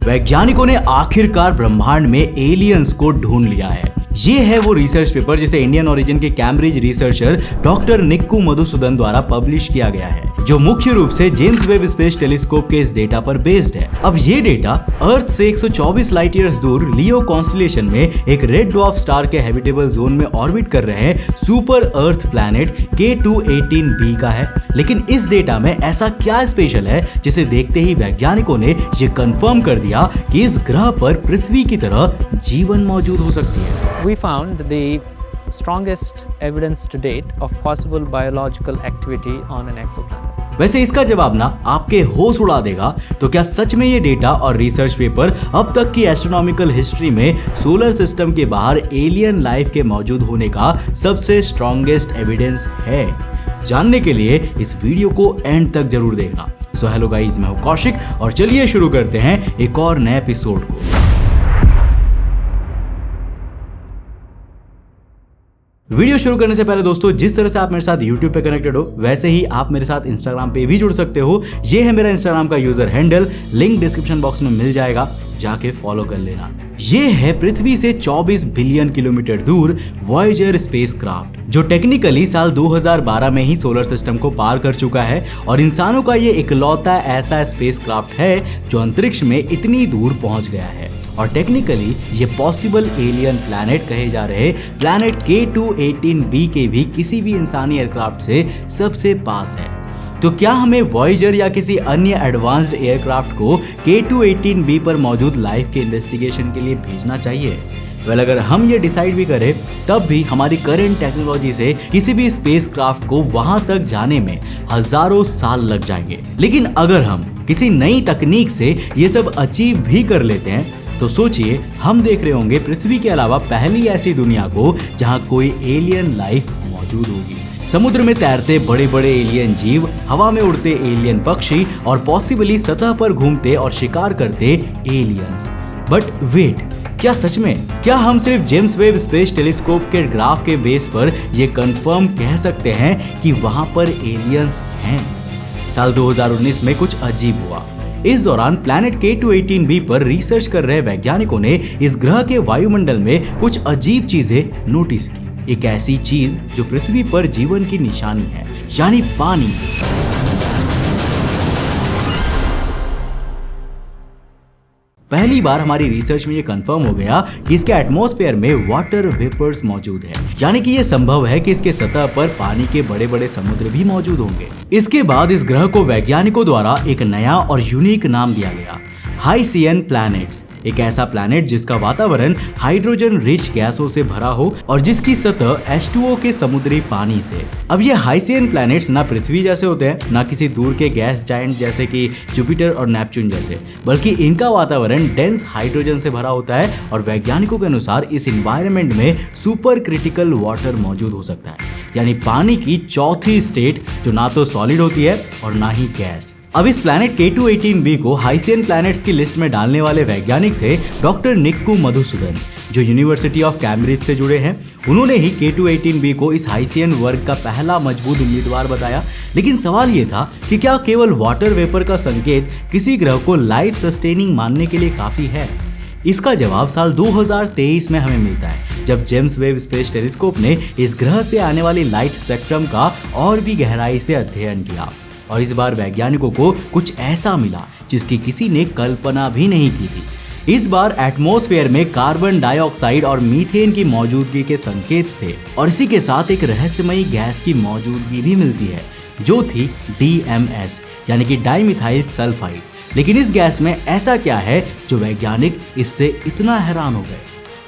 वैज्ञानिकों ने आखिरकार ब्रह्मांड में एलियंस को ढूंढ लिया है। ये है वो रिसर्च पेपर जिसे इंडियन ओरिजिन के कैम्ब्रिज रिसर्चर डॉक्टर निक्कू मधुसूदन द्वारा पब्लिश किया गया है, जो मुख्य रूप से जेम्स वेब स्पेस टेलीस्कोप के इस डेटा पर बेस्ड है। अब ये डेटा अर्थ से 124 लाइट ईयर्स दूर लियो कॉन्स्टेलेशन में एक रेड ड्वार्फ स्टार के हैबिटेबल जोन में ऑर्बिट कर रहे सुपर अर्थ प्लैनेट K2-18b का है। लेकिन इस डेटा में ऐसा क्या स्पेशल है जिसे देखते ही वैज्ञानिकों ने ये कंफर्म कर दिया कि इस ग्रह पर पृथ्वी की तरह जीवन मौजूद हो सकती है। We found the strongest evidence to date of possible biological activity on an exoplanet. वैसे इसका जवाब ना आपके होश उड़ा देगा। तो क्या सच में ये डेटा और रिसर्च पेपर अब तक की एस्ट्रोनॉमिकल हिस्ट्री में सोलर सिस्टम के बाहर एलियन लाइफ के मौजूद होने का सबसे स्ट्रॉन्गेस्ट एविडेंस है? जानने के लिए इस वीडियो को एंड तक जरूर देखना। सो हेलो गाइस, मैं हूं कौशिक और चलिए शुरू करते हैं एक और नए एपिसोड को। वीडियो शुरू करने से पहले दोस्तों, जिस तरह से आप मेरे साथ YouTube पे कनेक्टेड हो वैसे ही आप मेरे साथ Instagram पे भी जुड़ सकते हो। ये है मेरा Instagram का user handle, link description box में मिल जाएगा, जाके फॉलो कर लेना। ये है पृथ्वी से 24 बिलियन किलोमीटर दूर वॉयेजर स्पेसक्राफ्ट, जो टेक्निकली साल 2012 में ही सोलर सिस्टम को पार कर चुका है और इंसानों का ये इकलौता ऐसा स्पेसक्राफ्ट है जो अंतरिक्ष में इतनी दूर पहुंच गया है। और टेक्निकली ये पॉसिबल एलियन प्लैनेट कहे जा रहे प्लैनेट K2-18b के भी किसी भी इंसानी एयरक्राफ्ट से सबसे पास है। तो क्या हमें वॉयेजर या किसी अन्य एडवांस्ड एयरक्राफ्ट को K2-18b पर मौजूद लाइफ के इन्वेस्टिगेशन के लिए भेजना चाहिए? वेल, अगर हम ये डिसाइड भी करें तब भी हमारी करंट टेक्नोलॉजी से किसी भी स्पेसक्राफ्ट को वहां तक जाने में हजारों साल लग जाएंगे। लेकिन अगर हम किसी नई तकनीक से ये सब अचीव भी कर लेते हैं तो सोचिए, हम देख रहे होंगे पृथ्वी के अलावा पहली ऐसी दुनिया को जहां कोई एलियन लाइफ मौजूद होगी। समुद्र में तैरते बड़े बड़े एलियन जीव, हवा में उड़ते एलियन पक्षी और पॉसिबली सतह पर घूमते और शिकार करते एलियंस। बट वेट, क्या सच में? क्या हम सिर्फ जेम्स वेब स्पेस टेलीस्कोप के ग्राफ के बेस पर यह कंफर्म कह सकते हैं कि वहां पर एलियंस हैं? साल 2019 में कुछ अजीब हुआ। इस दौरान प्लैनेट K2-18b पर रिसर्च कर रहे वैज्ञानिकों ने इस ग्रह के वायुमंडल में कुछ अजीब चीजें नोटिस की। एक ऐसी चीज जो पृथ्वी पर जीवन की निशानी है, यानी पानी। पहली बार हमारी रिसर्च में ये कंफर्म हो गया कि इसके एटमॉस्फेयर में वाटर वेपर्स मौजूद है, यानी कि ये संभव है कि इसके सतह पर पानी के बड़े बड़े समुद्र भी मौजूद होंगे। इसके बाद इस ग्रह को वैज्ञानिकों द्वारा एक नया और यूनिक नाम दिया गया, हाइसियन प्लैनेट्स। एक ऐसा प्लैनेट जिसका वातावरण हाइड्रोजन रिच गैसों से भरा हो और जिसकी सतह H2O के समुद्री पानी से। अब ये हाइसियन प्लैनेट्स ना पृथ्वी जैसे होते हैं, ना किसी दूर के गैस जायंट जैसे कि जुपिटर और नेपच्यून जैसे, बल्कि इनका वातावरण डेंस हाइड्रोजन से भरा होता है और वैज्ञानिकों के अनुसार इस एनवायरनमेंट में सुपर क्रिटिकल वाटर मौजूद हो सकता है, यानी पानी की चौथी स्टेट जो ना तो सॉलिड होती है और ना ही गैस। अब इस प्लैनेट K2-18b को हाइसियन प्लैनेट्स की लिस्ट में डालने वाले वैज्ञानिक थे डॉक्टर निक्कू मधुसूदन, जो यूनिवर्सिटी ऑफ कैम्ब्रिज से जुड़े हैं। उन्होंने ही K2-18b को इस हाइसियन वर्ग का पहला मजबूत उम्मीदवार बताया। लेकिन सवाल ये था कि क्या केवल वाटर वेपर का संकेत किसी ग्रह को लाइफ सस्टेनिंग मानने के लिए काफी है? इसका जवाब साल 2023 में हमें मिलता है, जब जेम्स वेब स्पेस टेलीस्कोप ने इस ग्रह से आने वाली लाइट स्पेक्ट्रम का और भी गहराई से अध्ययन किया। और इस बार वैज्ञानिकों को कुछ ऐसा मिला जिसकी किसी ने कल्पना भी नहीं की थी। इस बार एटमॉस्फेयर में कार्बन डाइऑक्साइड और मीथेन की मौजूदगी के संकेत थे और इसी के साथ एक रहस्यमयी गैस की मौजूदगी भी मिलती है, जो थी DMS, यानी कि डाइमिथाइल सल्फाइड। लेकिन इस गैस में ऐसा क्या है जो वैज्ञानिक इससे इतना हैरान हो गए?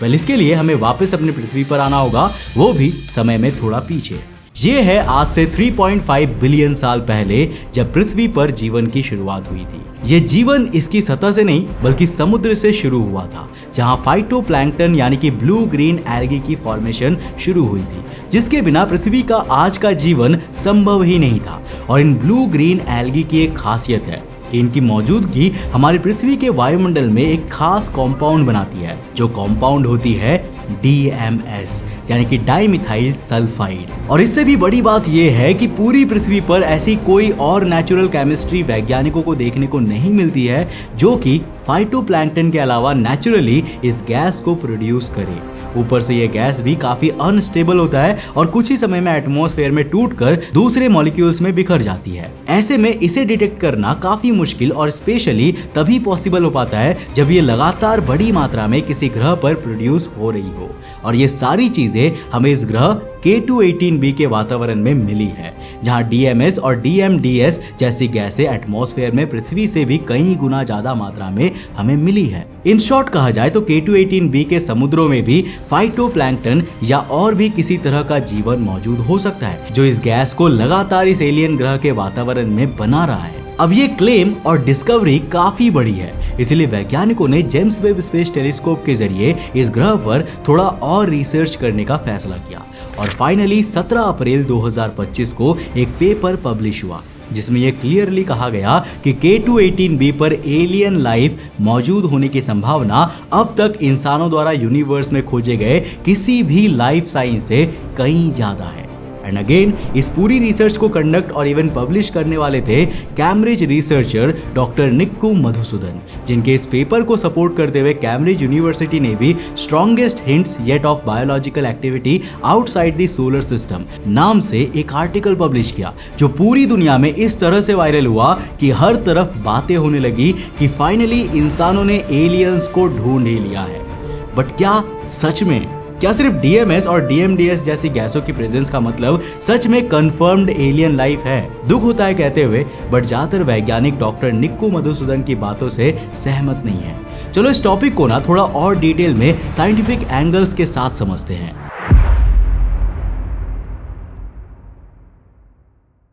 वेल, इसके लिए हमें वापस अपनी पृथ्वी पर आना होगा, वो भी समय में थोड़ा पीछे। ये है आज से 3.5 बिलियन साल पहले, जब पृथ्वी पर जीवन की शुरुआत हुई थी। ये जीवन इसकी सतह से नहीं बल्कि समुद्र से शुरू हुआ था, जहां फाइटोप्लैंक्टन यानी कि ब्लू ग्रीन एल्गी की फॉर्मेशन शुरू हुई थी, जिसके बिना पृथ्वी का आज का जीवन संभव ही नहीं था। और इन ब्लू ग्रीन एल्गी की एक खासियत है कि इनकी मौजूदगी हमारी पृथ्वी के वायुमंडल में एक खास कंपाउंड बनाती है, जो कंपाउंड होती है DMS यानी कि डाइमिथाइल सल्फाइड। और इससे भी बड़ी बात यह है कि पूरी पृथ्वी पर ऐसी कोई और नेचुरल केमिस्ट्री वैज्ञानिकों को देखने को नहीं मिलती है जो कि फाइटोप्लैंक्टन के अलावा नेचुरली इस गैस को प्रोड्यूस करे। ऊपर से ये गैस भी काफी अनस्टेबल होता है और कुछ ही समय में एटमॉस्फेयर में टूटकर दूसरे मॉलिक्यूल्स में बिखर जाती है। ऐसे में इसे डिटेक्ट करना काफी मुश्किल और स्पेशली तभी पॉसिबल हो पाता है जब ये लगातार बड़ी मात्रा में किसी ग्रह पर प्रोड्यूस हो रही हो। और ये सारी चीजें हमें इस ग्रह K2-18b के वातावरण में मिली है, जहां DMS और DMDS जैसी गैसें एटमॉस्फेयर में पृथ्वी से भी कई गुना ज्यादा मात्रा में हमें मिली है। इन शॉर्ट कहा जाए तो K2-18b के समुद्रों में भी फाइटोप्लैंक्टन या और भी किसी तरह का जीवन मौजूद हो सकता है जो इस गैस को लगातार इस एलियन ग्रह के वातावरण में बना रहा है। अब ये क्लेम और डिस्कवरी काफी बड़ी है, इसलिए वैज्ञानिकों ने जेम्स वेब स्पेस टेलीस्कोप के जरिए इस ग्रह पर थोड़ा और रिसर्च करने का फैसला किया और फाइनली 17 अप्रैल 2025 को एक पेपर पब्लिश हुआ जिसमें यह क्लियरली कहा गया कि K2-18b पर एलियन लाइफ मौजूद होने की संभावना अब तक इंसानों द्वारा यूनिवर्स में खोजे गए किसी भी लाइफ साइंस से कहीं ज्यादा है। एंड अगेन इस पूरी रिसर्च को कंडक्ट और इवन पब्लिश करने वाले थे कैम्ब्रिज रिसर्चर डॉक्टर निक्कू मधुसूदन, जिनके इस पेपर को सपोर्ट करते हुए कैम्ब्रिज यूनिवर्सिटी ने भी strongest hints yet of biological activity outside the solar system नाम से एक आर्टिकल पब्लिश किया, जो पूरी दुनिया में इस तरह से वायरल हुआ कि हर तरफ बातें होने लगी कि फाइनली इंसानों ने एलियंस को ढूंढ ही लिया है। बट क्या सच में? क्या सिर्फ DMS और DMDS जैसी गैसों की प्रेजेंस का मतलब सच में कंफर्म्ड एलियन लाइफ है? दुख होता है कहते हुए, बट ज्यादातर वैज्ञानिक डॉक्टर निक्कू मधुसूदन की बातों से सहमत नहीं है। चलो इस टॉपिक को ना थोड़ा और डिटेल में साइंटिफिक एंगल्स के साथ समझते हैं।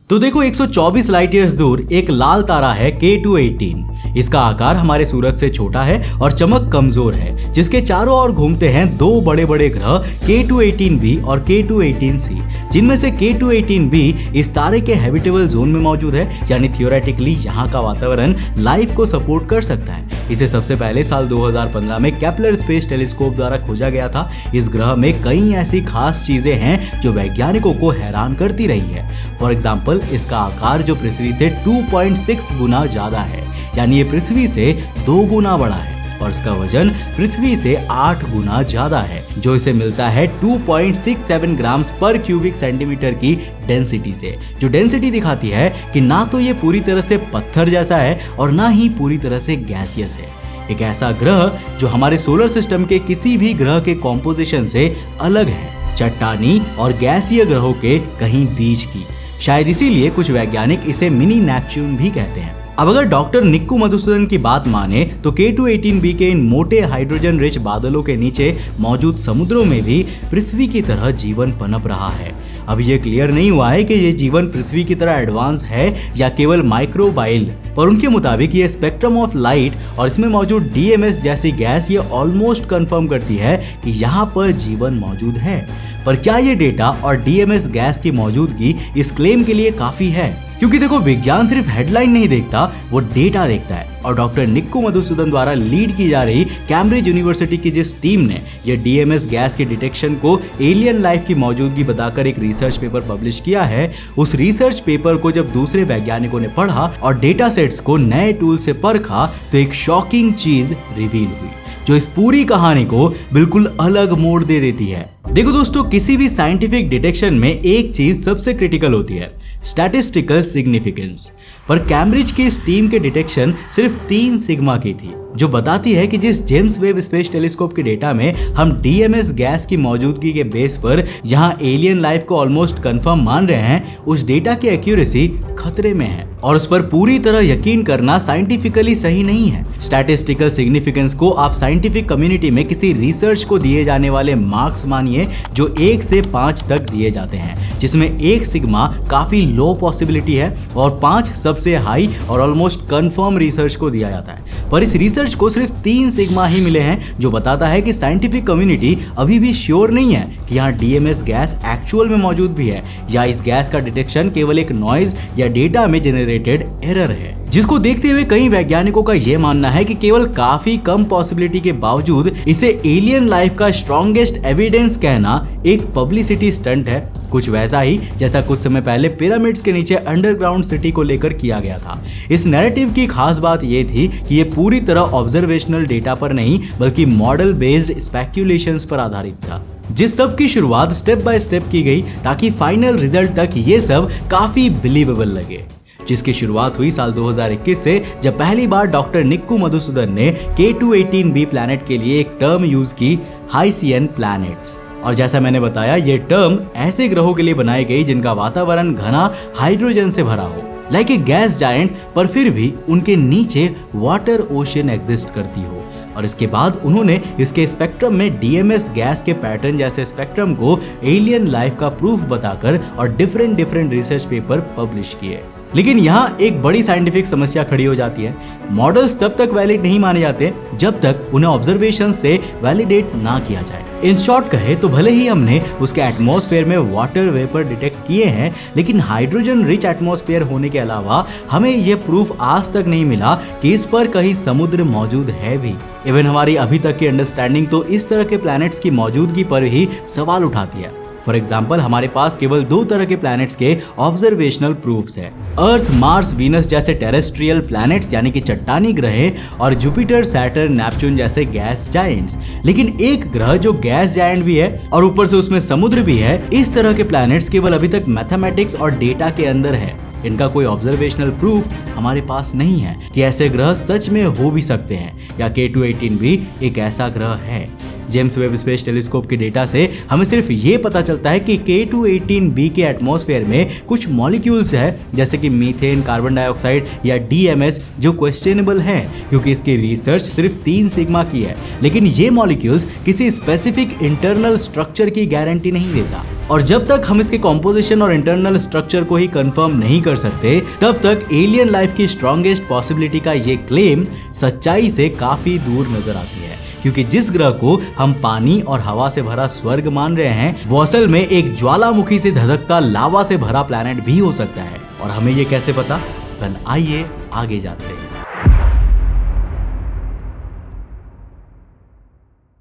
तो देखो 124 लाइट ईयर्स दूर एक लाल तारा है K2-18। इसका आकार हमारे सूरज से छोटा है और चमक कमजोर है, जिसके चारों ओर घूमते हैं दो बड़े बड़े ग्रह K2-18b और K2-18c, जिनमें से K2-18b इस तारे के हैबिटेबल जोन में मौजूद है, यानी थियोरेटिकली यहाँ का वातावरण लाइफ को सपोर्ट कर सकता है। इसे सबसे पहले साल 2015 में केपलर स्पेस टेलीस्कोप द्वारा खोजा गया था। इस ग्रह में कई ऐसी खास चीजें हैं जो वैज्ञानिकों को हैरान करती रही है। फॉर एग्जाम्पल इसका आकार जो पृथ्वी से 2.6 गुना ज्यादा है, यानी ये पृथ्वी से 2 गुना बड़ा है, और इसका वजन पृथ्वी से 8 गुना ज्यादा है, जो इसे मिलता है 2.67 ग्राम्स पर क्यूबिक सेंटीमीटर की डेंसिटी से, जो डेंसिटी दिखाती है कि ना तो ये पूरी तरह से पत्थर जैसा है और ना ही पूरी तरह से गैसियस है। एक ऐसा ग्रह जो हमारे सोलर सिस्टम के किसी भी ग्रह के कॉम्पोजिशन से अलग है, चट्टानी और गैसीय ग्रहों के कहीं बीच की। शायद इसीलिए कुछ वैज्ञानिक इसे मिनी नेपच्यून भी कहते हैं। अब अगर डॉक्टर निक्कू मधुसूदन की बात माने तो K2-18b के इन मोटे हाइड्रोजन रिच बादलों के नीचे मौजूद समुद्रों में भी पृथ्वी की तरह जीवन पनप रहा है। अब ये क्लियर नहीं हुआ है कि ये जीवन पृथ्वी की तरह एडवांस है या केवल माइक्रोबाइल, पर उनके मुताबिक ये स्पेक्ट्रम ऑफ लाइट और इसमें मौजूद DMS जैसी गैस ये ऑलमोस्ट कंफर्म करती है कि यहाँ पर जीवन मौजूद है। पर क्या ये डेटा और DMS गैस की मौजूदगी इस क्लेम के लिए काफी है? क्योंकि देखो विज्ञान सिर्फ हेडलाइन नहीं देखता, वो डेटा देखता है। और डॉक्टर निक्कू मधुसूदन द्वारा लीड की जा रही कैम्ब्रिज यूनिवर्सिटी की जिस टीम ने ये DMS गैस के डिटेक्शन को एलियन लाइफ की मौजूदगी बताकर एक रिसर्च पेपर पब्लिश किया है, उस रिसर्च पेपर को जब दूसरे वैज्ञानिकों ने पढ़ा और डेटा सेट्स को नए टूल से परखा तो एक शॉकिंग चीज रिवील हुई जो इस पूरी कहानी को बिल्कुल अलग मोड़ दे देती है। देखो दोस्तों, किसी भी साइंटिफिक डिटेक्शन में एक चीज सबसे क्रिटिकल होती है, स्टैटिस्टिकल सिग्निफिकेंस। पर कैम्ब्रिज की इस टीम के डिटेक्शन सिर्फ 3 सिग्मा की थी, जो बताती है कि जिस जेम्स वेब स्पेस टेलीस्कोप के डेटा में हम DMS गैस की मौजूदगी के बेस पर यहां एलियन लाइफ को ऑलमोस्ट कंफर्म मान रहे हैं, उस डेटा की एक्यूरेसी खतरे में है और उस पर पूरी तरह यकीन करना साइंटिफिकली सही नहीं है। स्टैटिस्टिकल सिग्निफिकेंस को आप साइंटिफिक कम्युनिटी में किसी रिसर्च को दिए जाने वाले मार्क्स मानिए जो 1 से 5 तक दिए जाते हैं, जिसमें 1 सिग्मा काफी लो पॉसिबिलिटी है और 5 सबसे हाई और ऑलमोस्ट कंफर्म रिसर्च को दिया जाता है। पर इस रिसर्च को सिर्फ 3 सिग्मा ही मिले हैं, जो बताता है कि साइंटिफिक कम्युनिटी अभी भी श्योर नहीं है कि यहाँ DMS गैस एक्चुअल में मौजूद भी है या इस गैस का डिटेक्शन केवल एक नॉइज या डेटा में जनरेटेड एरर है। जिसको देखते हुए कई वैज्ञानिकों का यह मानना है कि केवल काफी कम पॉसिबिलिटी के बावजूद इसे एलियन लाइफ का स्ट्रॉन्गेस्ट एविडेंस कहना एक पब्लिसिटी स्टंट है, कुछ वैसा ही जैसा कुछ समय पहले पिरामिड्स के नीचे अंडरग्राउंड सिटी को लेकर किया गया था। इस नैरेटिव की खास बात यह थी कि यह पूरी तरह ऑब्जर्वेशनल डेटा पर नहीं बल्कि मॉडल बेस्ड स्पेक्यूलेशंस पर आधारित था, जिस सब की शुरुआत स्टेप बाय स्टेप की गई ताकि फाइनल रिजल्ट तक ये सब काफी बिलीवेबल लगे। जिसकी शुरुआत हुई साल 2021 से, जब पहली बार डॉक्टर निक्कू मधुसूदन ने K218b प्लैनेट के लिए एक टर्म यूज की, हाइसियन प्लैनेट्स। और जैसा मैंने बताया, ये टर्म ऐसे ग्रहों के लिए बनाई गई जिनका वातावरण घना हाइड्रोजन से भरा हो, लाइक ए गैस जायंट, पर फिर भी उनके नीचे वाटर ओशन एग्जिस्ट करती हो। और इसके बाद उन्होंने इसके स्पेक्ट्रम में DMS गैस के पैटर्न जैसे स्पेक्ट्रम को एलियन लाइफ का प्रूफ बताकर और डिफरेंट रिसर्च पेपर पब्लिश किए। लेकिन यहाँ एक बड़ी साइंटिफिक समस्या खड़ी हो जाती है। मॉडल्स तब तक वैलिड नहीं माने जाते जब तक उन्हें ऑब्जर्वेशन से वैलिडेट ना किया जाए। इन शॉर्ट कहे तो भले ही हमने उसके एटमॉस्फेयर में वाटर वेपर डिटेक्ट किए हैं, लेकिन हाइड्रोजन रिच एटमॉस्फेयर होने के अलावा हमें यह प्रूफ आज तक नहीं मिला कि इस पर कहीं समुद्र मौजूद है भी। इवन हमारी अभी तक की अंडरस्टैंडिंग तो इस तरह के प्लैनेट्स की मौजूदगी पर ही सवाल उठाती है। फॉर एग्जाम्पल, हमारे पास केवल 2 तरह के प्लैनेट्स के ऑब्जर्वेशनल प्रूफ्स है, अर्थ, मार्स, वीनस जैसे टेरेस्ट्रियल प्लैनेट्स यानी कि चट्टानी ग्रह, और जुपिटर, सैटर्न, नेपच्यून जैसे गैस जायंट्स। लेकिन एक ग्रह जो गैस जायंट भी है और ऊपर से उसमें समुद्र भी है, इस तरह के प्लैनेट्स केवल अभी तक मैथमेटिक्स और डेटा के अंदर है। इनका कोई ऑब्जर्वेशनल प्रूफ हमारे पास नहीं है कि ऐसे ग्रह सच में हो भी सकते हैं या K218b एक ऐसा ग्रह है। जेम्स वेब स्पेस टेलीस्कोप के डेटा से हमें सिर्फ ये पता चलता है कि K218b के एटमॉस्फेयर में कुछ मॉलिक्यूल्स है, जैसे कि मीथेन, कार्बन डाइऑक्साइड या DMS, जो क्वेश्चनेबल है क्योंकि इसकी रिसर्च सिर्फ 3 सिग्मा की है। लेकिन ये मॉलिक्यूल्स किसी स्पेसिफिक इंटरनल स्ट्रक्चर की गारंटी नहीं देता, और जब तक हम इसके कॉम्पोजिशन और इंटरनल स्ट्रक्चर को ही कंफर्म नहीं कर सकते, तब तक एलियन लाइफ की स्ट्रॉन्गेस्ट पॉसिबिलिटी का ये क्लेम सच्चाई से काफी दूर नजर आती है। क्योंकि जिस ग्रह को हम पानी और हवा से भरा स्वर्ग मान रहे हैं, वो असल में एक ज्वालामुखी से धधकता लावा से भरा प्लैनेट भी हो सकता है। और हमें ये कैसे पता? आइए आगे जाते हैं।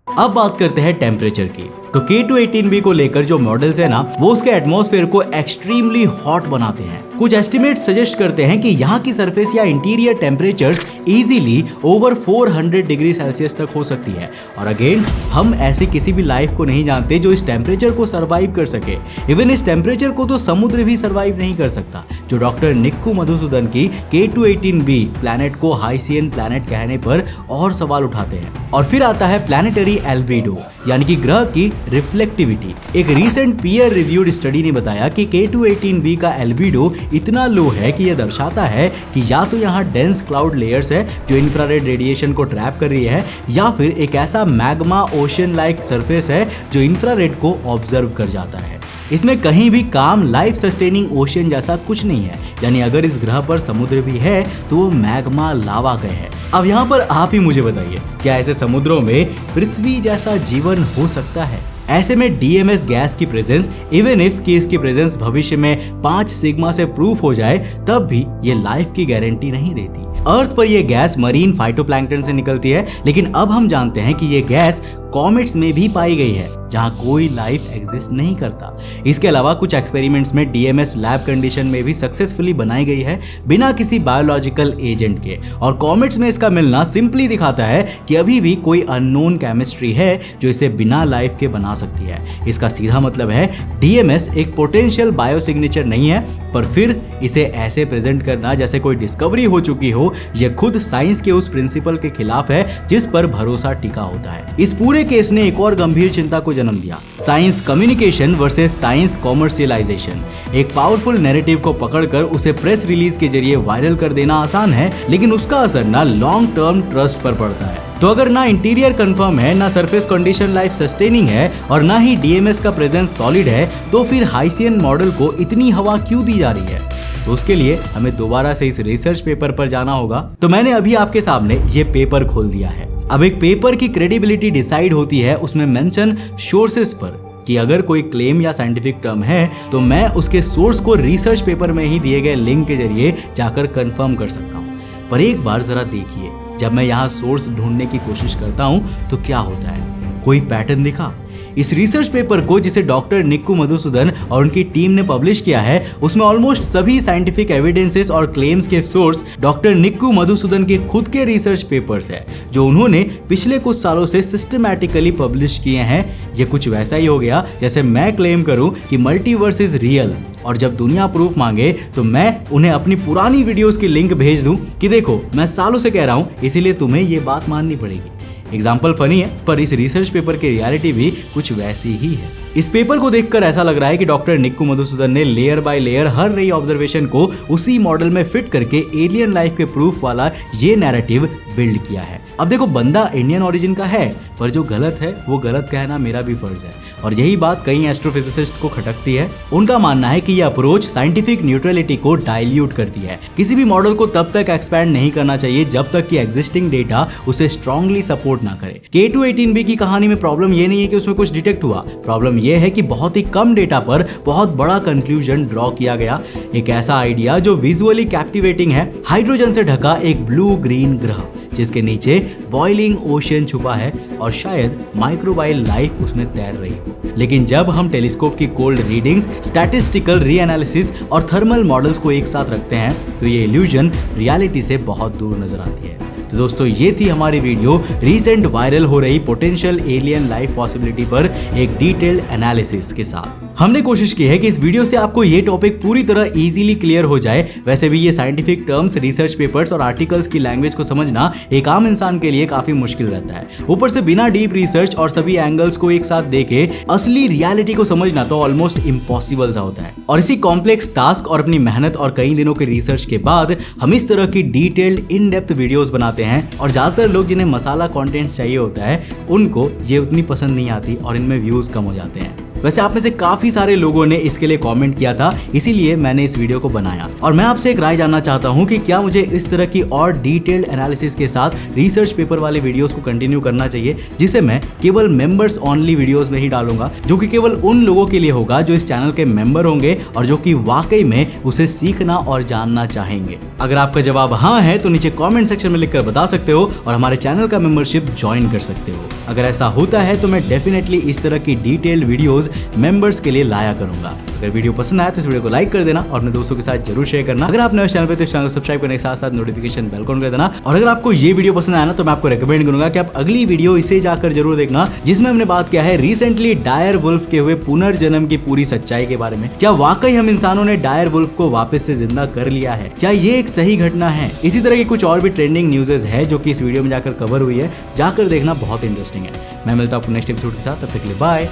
अब बात करते हैं टेम्परेचर की। तो K218b को लेकर जो मॉडल्स है ना, वो उसके एटमॉस्फेयर को एक्सट्रीमली हॉट बनाते हैं। कुछ एस्टिमेट सजेस्ट करते हैं कि यहाँ की सरफेस या interior temperatures easily over 400 degree Celsius तक हो सकती है। और अगेन, हम ऐसी किसी भी लाइफ को नहीं जानते जो इस टेम्परेचर को सर्वाइव कर सके। इवन इस टेम्परेचर को तो समुद्र भी सर्वाइव नहीं कर सकता, जो डॉक्टर निक्कू मधुसूदन की K218b प्लैनेट को हाइसियन प्लैनेट कहने पर और सवाल उठाते हैं। और फिर आता है प्लैनेटरी एल्बिडो, यानी कि ग्रह की रिफ्लेक्टिविटी। एक रीसेंट पीयर रिव्यूड स्टडी ने बताया कि K218b का एल्बिडो इतना लो है कि यह दर्शाता है कि या तो यहाँ डेंस क्लाउड लेयर्स है जो इंफ्रारेड रेडिएशन को ट्रैप कर रही है, या फिर एक ऐसा मैग्मा ओशन लाइक सरफेस है जो इंफ्रारेड को ऑब्जर्व कर जाता है। इसमें कहीं भी काम लाइफ सस्टेनिंग ओशन जैसा कुछ नहीं है, यानी अगर इस ग्रह पर समुद्र भी है तो वो मैग्मा लावा का है। अब यहाँ पर आप ही मुझे बताइए, क्या ऐसे समुद्रों में पृथ्वी जैसा जीवन हो सकता है? ऐसे में DMS गैस की प्रेजेंस, इवन इफ कि इसकी प्रेजेंस भविष्य में 5 सिग्मा से प्रूफ हो जाए, तब भी ये लाइफ की गारंटी नहीं देती। अर्थ पर यह गैस मरीन फाइटोप्लैंक्टन से निकलती है, लेकिन अब हम जानते हैं कि ये गैस कॉमेट्स में भी पाई गई है, जहां कोई लाइफ एग्जिस्ट नहीं करता। इसके अलावा कुछ एक्सपेरिमेंट्स में DMS लैब कंडीशन में भी सक्सेसफुली बनाई गई है, बिना किसी बायोलॉजिकल एजेंट के। और कॉमेट्स में इसका मिलना सिंपली दिखाता है कि अभी भी कोई अननोन केमिस्ट्री है जो इसे बिना लाइफ के बना सकती है। इसका सीधा मतलब है DMS एक पोटेंशियल बायोसिग्नेचर नहीं है, पर फिर इसे ऐसे प्रेजेंट करना जैसे कोई डिस्कवरी हो चुकी हो, यह खुद साइंस के उस प्रिंसिपल के खिलाफ है जिस पर भरोसा टिका होता है। इस पूरे केस ने एक और गंभीर चिंता को जन्म दिया, science communication versus science commercialisation. एक पावरफुल नैरेटिव को पकड़कर उसे प्रेस रिलीज के जरिए वायरल कर देना आसान है, लेकिन उसका असर ना लॉन्ग टर्म ट्रस्ट पर पड़ता है। तो अगर ना इंटीरियर कंफर्म है, ना सरफेस कंडीशन लाइफ सस्टेनिंग है, और ना ही DMS का प्रेजेंस सॉलिड है, तो फिर हाइसियन मॉडल को इतनी हवा क्यों दी जा रही है? तो उसके लिए हमें दोबारा से इस रिसर्च पेपर पर जाना होगा। तो मैंने अभी आपके सामने ये पेपर खोल दिया है। अब एक पेपर की क्रेडिबिलिटी डिसाइड होती है उसमें मेंशन सोर्सेस पर, कि अगर कोई क्लेम या साइंटिफिक टर्म है तो मैं उसके सोर्स को रिसर्च पेपर में ही दिए गए लिंक के जरिए जाकर कंफर्म कर सकता हूँ। पर एक बार जरा देखिए, जब मैं यहाँ सोर्स ढूंढने की कोशिश करता हूँ तो क्या होता है, कोई पैटर्न दिखा? इस रिसर्च पेपर को जिसे डॉक्टर निक्कू मधुसूदन और उनकी टीम ने पब्लिश किया है, उसमें ऑलमोस्ट सभी साइंटिफिक एविडेंसेस और क्लेम्स के सोर्स डॉक्टर निक्कू मधुसूदन के खुद के रिसर्च पेपर्स है, जो उन्होंने पिछले कुछ सालों से सिस्टमैटिकली पब्लिश किए हैं। ये कुछ वैसा ही हो गया जैसे मैं क्लेम करूं कि मल्टीवर्स इज रियल, और जब दुनिया प्रूफ मांगे तो मैं उन्हें अपनी पुरानी वीडियोस की लिंक भेज दूं कि देखो मैं सालों से कह रहा हूं, इसीलिए तुम्हें ये बात माननी पड़ेगी। एग्जाम्पल फनी है, पर इस रिसर्च पेपर की रियलिटी भी कुछ वैसी ही है। इस पेपर को देखकर ऐसा लग रहा है कि डॉक्टर निक्कू मधुसूदन ने लेयर बाय लेयर हर नई ऑब्जर्वेशन को उसी मॉडल में फिट करके एलियन लाइफ के प्रूफ वाला ये नैरेटिव बिल्ड किया है। अब देखो, बंदा इंडियन ओरिजिन का है, पर जो गलत है वो गलत कहना मेरा भी फर्ज है, और यही बात कई एस्ट्रोफिजिसिस्ट को खटकती है। उनका मानना है कि ये अप्रोच साइंटिफिक न्यूट्रलिटी को डाइल्यूट करती है। किसी भी मॉडल को तब तक एक्सपैंड नहीं करना चाहिए जब तक कि एग्जिस्टिंग डेटा उसे स्ट्रांगली सपोर्ट ना करे। K218b की कहानी में प्रॉब्लम ये नहीं है कि उसमें कुछ डिटेक्ट हुआ, प्रॉब्लम ये है कि बहुत ही कम डेटा पर बहुत बड़ा कंक्लूजन ड्रॉ किया गया। एक ऐसा आइडिया जो विजुअली कैप्टिवेटिंग है, हाइड्रोजन से ढका एक ब्लू ग्रीन ग्रह जिसके नीचे बॉइलिंग ओशियन छुपा है और शायद माइक्रोबाइल लाइफ उसमें तैर रही हो। लेकिन जब हम टेलीस्कोप की कोल्ड रीडिंग्स, स्टैटिस्टिकल रीएनालिसिस और थर्मल मॉडल्स को एक साथ रखते हैं तो ये इल्यूजन रियलिटी से बहुत दूर नजर आती है। तो दोस्तों, ये थी हमारी वीडियो रीसेंट वायरल हो रही पोटेंशियल एलियन लाइफ पॉसिबिलिटी पर एक डिटेल्ड एनालिसिस के साथ। हमने कोशिश की है कि इस वीडियो से आपको ये टॉपिक पूरी तरह इजीली क्लियर हो जाए। वैसे भी ये साइंटिफिक टर्म्स, रिसर्च पेपर्स और आर्टिकल्स की लैंग्वेज को समझना एक आम इंसान के लिए काफी मुश्किल रहता है। ऊपर से बिना डीप रिसर्च और सभी एंगल्स को एक साथ देखे असली रियलिटी को समझना तो ऑलमोस्ट इम्पॉसिबल सा होता है। और इसी कॉम्प्लेक्स टास्क और अपनी मेहनत और कई दिनों के रिसर्च के बाद हम इस तरह की डिटेल्ड इन डेप्थ वीडियोस बनाते हैं, और ज्यादातर लोग जिन्हें मसाला कंटेंट चाहिए होता है उनको ये उतनी पसंद नहीं आती और इनमें व्यूज कम हो जाते हैं। वैसे आप में से काफी सारे लोगों ने इसके लिए कमेंट किया था, इसीलिए मैंने इस वीडियो को बनाया। और मैं आपसे एक राय जानना चाहता हूं कि क्या मुझे इस तरह की और डिटेल्ड एनालिसिस के साथ रिसर्च पेपर वाले वीडियोस को कंटिन्यू करना चाहिए, जिसे मैं केवल मेंबर्स ओनली वीडियोस में ही डालूंगा, जो कि केवल उन लोगों के लिए होगा जो इस चैनल के मेंबर होंगे और जो कि वाकई में उसे सीखना और जानना चाहेंगे। अगर आपका जवाब हाँ है तो नीचे कॉमेंट सेक्शन में लिखकर बता सकते हो और हमारे चैनल का मेंबरशिप ज्वाइन कर सकते हो। अगर ऐसा होता है तो मैं डेफिनेटली इस तरह की डिटेल्ड वीडियोस मेंबर्स के लिए लाया करूंगा। अगर वीडियो पसंद आया तो इस वीडियो को लाइक कर देना और अपने दोस्तों के साथ जरूर शेयर करना। अगर आप नए चैनल पे तो इस चैनल को सब्सक्राइब करने के साथ साथ नोटिफिकेशन बेल ऑन कर देना। और अगर आपको ये वीडियो पसंद आया ना तो मैं आपको रेकमेंड करूंगा कि आप अगली वीडियो इसे जाकर जरूर देखना, जिसमें हमने बात किया है रिसेंटली डायर वुल्फ के हुए पुनर्जन्म की पूरी सच्चाई के बारे में। क्या वाकई हम इंसानों ने डायर वुल्फ को वापस से जिंदा कर लिया है? क्या ये एक सही घटना है? इसी तरह की कुछ और भी ट्रेंडिंग न्यूज़ है जो कि इस वीडियो में जाकर कवर हुई है, जाकर देखना बहुत इंटरेस्टिंग है। मैं मिलता हूं आपको नेक्स्ट एपिसोड के साथ, तब तक के लिए बाय।